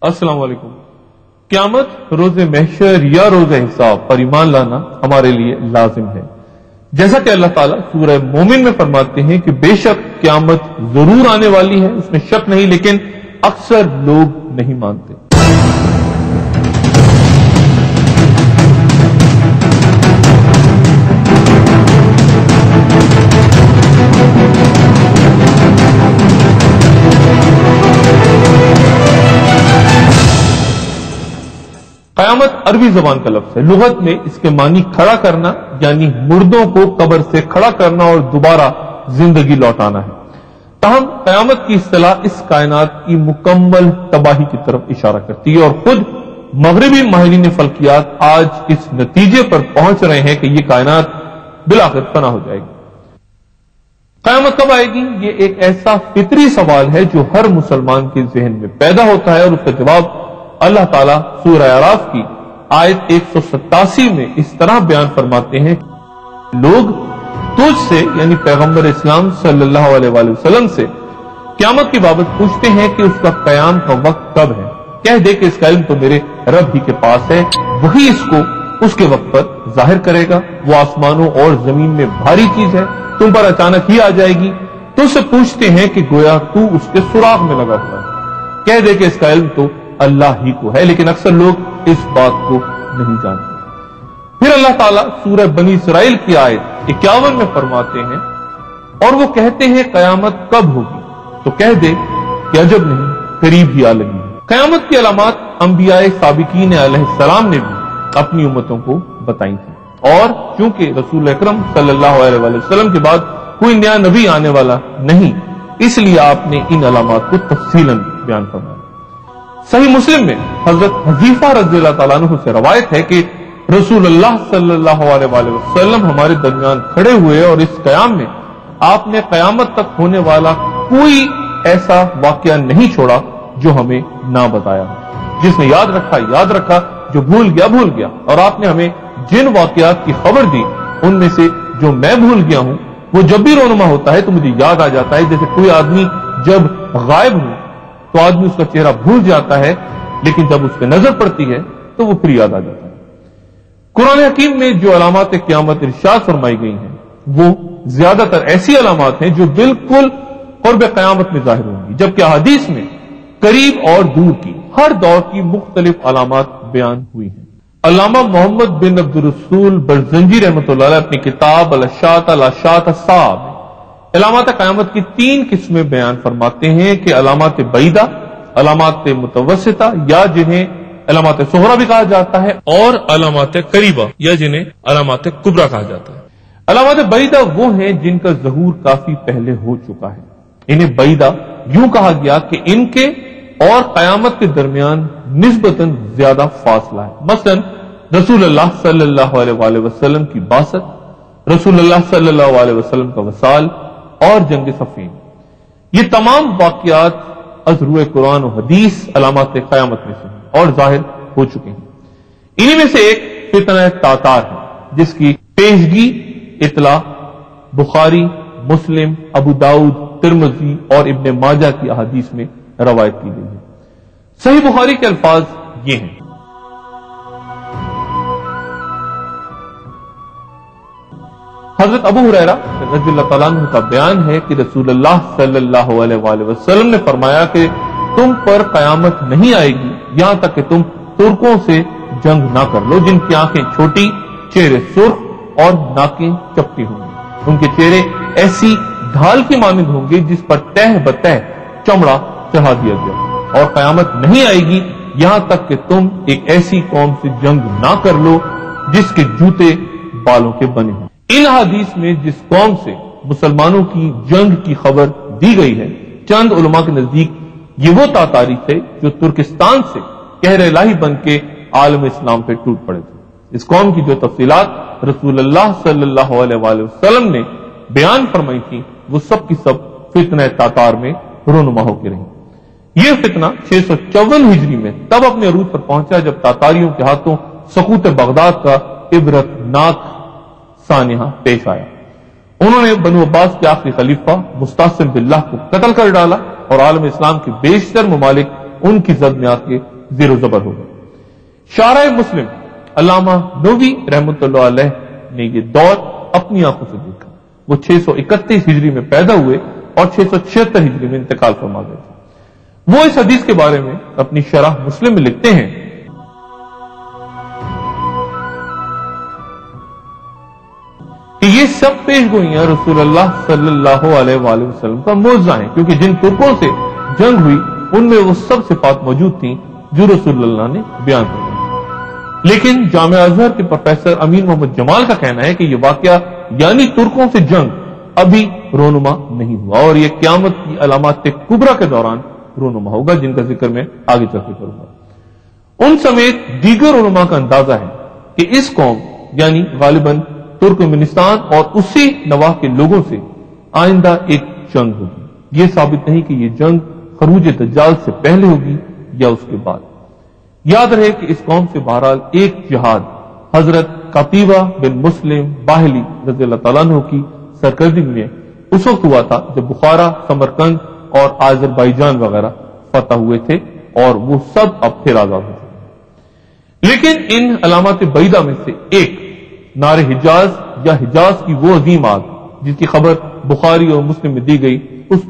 السلام علیکم۔ قیامت، روز محشر یا روز حساب پر ایمان لانا ہمارے لیے لازم ہے، جیسا کہ اللہ تعالیٰ سورہ مومن میں فرماتے ہیں کہ بے شک قیامت ضرور آنے والی ہے، اس میں شک نہیں، لیکن اکثر لوگ نہیں مانتے۔ قیامت عربی زبان کا لفظ ہے، لغت میں اس کے معنی کھڑا کرنا یعنی مردوں کو قبر سے کھڑا کرنا اور دوبارہ زندگی لوٹانا ہے۔ تاہم قیامت کی اصطلاح اس کائنات کی مکمل تباہی کی طرف اشارہ کرتی ہے، اور خود مغربی ماہرین فلکیات آج اس نتیجے پر پہنچ رہے ہیں کہ یہ کائنات بالآخر فنا ہو جائے گی۔ قیامت کب آئے گی؟ یہ ایک ایسا فطری سوال ہے جو ہر مسلمان کے ذہن میں پیدا ہوتا ہے، اور اس کا جواب اللہ تعالیٰ سورہ اعراف کی آیت 187 میں اس طرح بیان فرماتے ہیں، لوگ تجھ سے یعنی پیغمبر اسلام صلی اللہ علیہ وآلہ وسلم سے قیامت کی بابت پوچھتے ہیں کہ اس کا قیام کا وقت کب ہے، کہہ دے کہ اس کا علم تو میرے رب ہی کے پاس ہے، وہی اس کو اس کے وقت پر ظاہر کرے گا۔ وہ آسمانوں اور زمین میں بھاری چیز ہے، تم پر اچانک ہی آ جائے گی۔ تو اس سے پوچھتے ہیں کہ گویا تو اس کے سراغ میں لگا ہوا ہے، کہہ دے کہ اس کا علم تو اللہ ہی کو ہے، لیکن اکثر لوگ اس بات کو نہیں جانتے۔ پھر اللہ تعالیٰ سورہ بنی اسرائیل کی آیت 51 میں فرماتے ہیں، اور وہ کہتے ہیں قیامت کب ہوگی، تو کہہ دے کہ عجب نہیں، قریب ہی آ لگی ہے۔ قیامت کی علامات انبیاء سابقین علیہ السلام نے بھی اپنی امتوں کو بتائی تھی، اور چونکہ رسول اکرم صلی اللہ علیہ وآلہ وسلم کے بعد کوئی نیا نبی آنے والا نہیں، اس لیے آپ نے ان علامات کو تفصیلاً بیان فرمایا۔ صحیح مسلم میں حضرت حذیفہ رضی اللہ تعالیٰ عنہ سے روایت ہے کہ رسول اللہ صلی اللہ علیہ وآلہ وسلم ہمارے درمیان کھڑے ہوئے، اور اس قیام میں آپ نے قیامت تک ہونے والا کوئی ایسا واقعہ نہیں چھوڑا جو ہمیں نہ بتایا، جس نے یاد رکھا، جو بھول گیا، اور آپ نے ہمیں جن واقعات کی خبر دی ان میں سے جو میں بھول گیا ہوں وہ جب بھی رونما ہوتا ہے تو مجھے یاد آ جاتا ہے، جیسے کوئی آدمی جب غائب ہو تو آدمی اس کا چہرہ بھول جاتا ہے، لیکن جب اس پہ نظر پڑتی ہے تو وہ پھر یاد آ جاتا ہے۔ قرآن حکیم میں جو علامات قیامت ارشاد فرمائی گئی ہیں وہ زیادہ تر ایسی علامات ہیں جو بالکل قرب قیامت میں ظاہر ہوں گی، جبکہ احادیث میں قریب اور دور کی ہر دور کی مختلف علامات بیان ہوئی ہیں۔ علامہ محمد بن عبد الرسول برزنجی رحمۃ اللہ علیہ اپنی کتاب الاشاعۃ الصاعب علامات قیامت کی 3 قسمیں بیان فرماتے ہیں کہ علامات بعیدہ، علامات متوسطہ یا جنہیں علامات صغریٰ بھی کہا جاتا ہے، اور علامات قریبہ یا جنہیں علامات کبریٰ کہا جاتا ہے۔ علامات بعیدہ وہ ہیں جن کا ظہور کافی پہلے ہو چکا ہے، انہیں بعیدہ یوں کہا گیا کہ ان کے اور قیامت کے درمیان نسبتاً زیادہ فاصلہ ہے، مثلا رسول اللہ صلی اللہ علیہ وآلہ وسلم کی بعثت، رسول اللہ صلی اللہ علیہ وسلم کا وصال اور جنگ صفین۔ یہ تمام واقعات از روئے قرآن و حدیث علامات قیامت میں سے ہیں اور ظاہر ہو چکے ہیں۔ انہی میں سے ایک فتنہ تاتار ہے، جس کی پیشگی اطلاع بخاری، مسلم، ابو داؤد، ترمذی اور ابن ماجہ کی احادیث میں روایت کی گئی ہے۔ صحیح بخاری کے الفاظ یہ ہیں، حضرت ابو ہریرہ رضی اللہ تعالیٰ عنہ کا بیان ہے کہ رسول اللہ صلی اللہ علیہ وآلہ وسلم نے فرمایا کہ تم پر قیامت نہیں آئے گی یہاں تک کہ تم ترکوں سے جنگ نہ کر لو، جن کی آنکھیں چھوٹی، چہرے سرخ اور ناکیں چپٹی ہوں گی۔ ان کے چہرے ایسی ڈھال کی مانند ہوں گے جس پر تہ بتہ چمڑا چڑھا دیا گیا، اور قیامت نہیں آئے گی یہاں تک کہ تم ایک ایسی قوم سے جنگ نہ کر لو جس کے جوتے بالوں کے بنے ہوں۔ ان حدیث میں جس قوم سے مسلمانوں کی جنگ کی خبر دی گئی ہے، چند علماء کے نزدیک یہ وہ تاتاری تھے جو ترکستان سے قہر الہی بن کے عالم اسلام پہ ٹوٹ پڑے تھے۔ اس قوم کی جو تفصیلات رسول اللہ صلی اللہ علیہ وآلہ وسلم نے بیان فرمائی تھی وہ سب کی سب فتنہ تاتار میں رونما ہو کے رہی۔ یہ فتنہ 654 ہجری میں تب اپنے عروج پر پہنچا جب تاتاریوں کے ہاتھوں سقوط بغداد کا عبرت ناک سانحہ پیش آیا۔ انہوں نے بنو عباس کے آخری خلیفہ مستعصم باللہ کو قتل کر ڈالا، اور عالم اسلام کے بیشتر ممالک ان کی زد میں آ کے زیر و زبر ہوگا۔ شارح مسلم علامہ نووی رحمۃ اللہ علیہ نے یہ دور اپنی آنکھوں سے دیکھا۔ وہ 631 ہجری میں پیدا ہوئے اور 676 ہجری میں انتقال فرما گئے تھے۔ وہ اس حدیث کے بارے میں اپنی شرح مسلم میں لکھتے ہیں کہ یہ سب پیش گوئیاں رسول اللہ صلی اللہ علیہ وآلہ وسلم کا معجزہ ہیں، کیونکہ جن ترکوں سے جنگ ہوئی ان میں وہ سب صفات موجود تھیں جو رسول اللہ نے بیان کر دی۔ لیکن جامعہ ازہر کے پروفیسر امین محمد جمال کا کہنا ہے کہ یہ واقعہ یعنی ترکوں سے جنگ ابھی رونما نہیں ہوا اور یہ قیامت کی علامات کبریٰ کے دوران رونما ہوگا، جن کا ذکر میں آگے چل کے کروں گا۔ ان سمیت دیگر علماء کا اندازہ ہے کہ اس قوم یعنی غالباً ترکمنستان اور اسی نواح کے لوگوں سے آئندہ ایک جنگ ہوگی۔ یہ ثابت نہیں کہ یہ جنگ خروج دجال سے پہلے ہوگی یا اس کے بعد۔ یاد رہے کہ اس قوم سے بہرحال ایک جہاد حضرت قتیبہ بن مسلم باہلی رضی اللہ تعالیٰ عنہ کی سرکردگی میں اس وقت ہوا تھا جب بخارا، سمرقند اور آذربائیجان وغیرہ فتح ہوئے تھے اور وہ سب اب پھر آزاد ہو چکے۔ لیکن ان علامات بعیدہ میں سے ایک نار حجاز یا حجاز کی وہ عظیم آگ جس کی خبر بخاری اور مسلم میں دی گئی، اس پر